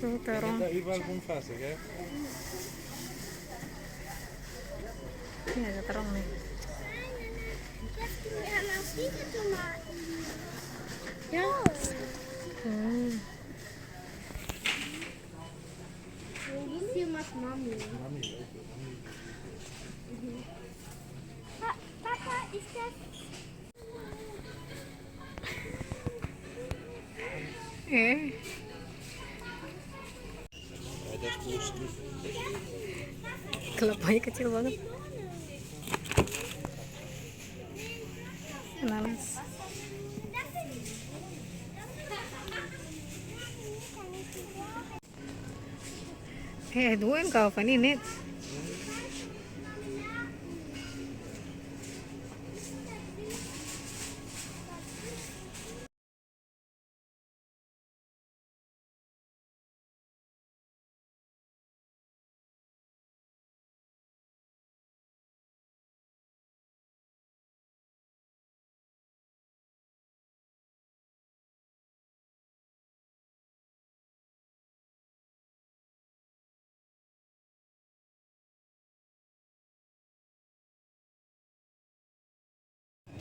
Tuh, terong. Da überall rumfassen, gell? Ini ada terong nih. Ja. Hmm. Hier macht Mami. Mami, okay, Mami. Papa, ist das? Ada Pusti. Kelapanya kecil banget. Ananas. Du einkaufen ini nicht.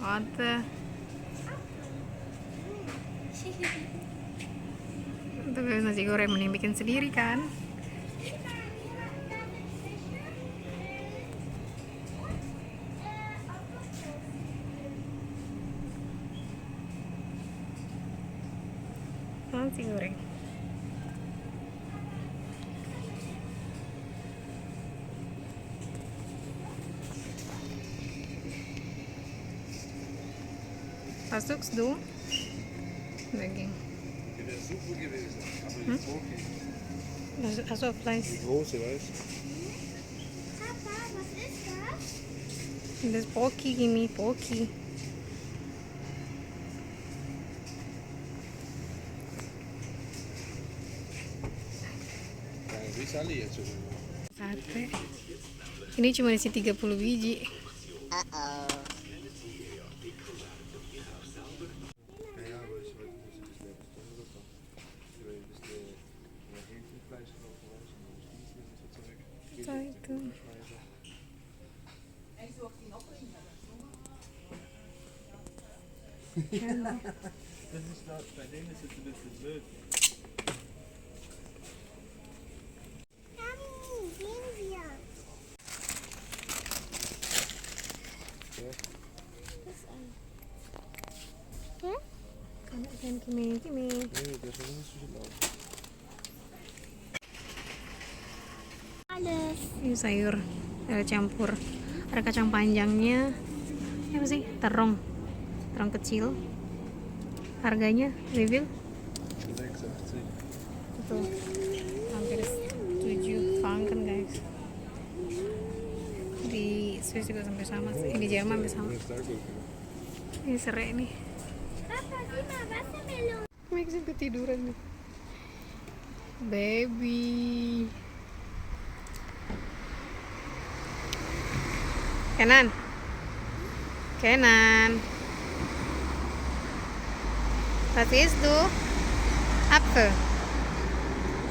Ada. Itu nasi goreng mending bikin sendiri kan? Nasi goreng. Was suchst du? Daging. Die wäre super gewesen. Aber die Poki. Also Fleisch. Die große, weißt du? Papa, was ist das? Das Poki, gimme Poki. Ja, wie ist alle jetzt so? Sate. Ini cuma isi 30 biji. Ja, aber ich wollte ein bisschen das Leben tun oder so. Weil das der Hähnchenfleisch drauf raus und dann schließen wir so zurück. Itu. Das ist da, bei denen ist es ein bisschen blöd. Mami, gehen wir. Ja. Das an. Hä? Gimme. Nee, der ist nicht so laut. Alles. Ini sayur ada campur. Ada kacang panjangnya. Ini apa sih? Terong kecil. Harganya review 86. itu hampir 7 franken guys. Di Swiss juga sampai sama sih. Di Jerman sampai sama. Das ist da gut, ja. Ini serai nih. Papa, sieh mal, Wassermelone. Max ketiduran nih. Baby. Kenan. Was isst du? Apfel.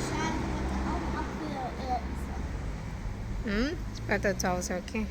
Schade, ich wollte auch Apfel essen. Später zu Hause, okay.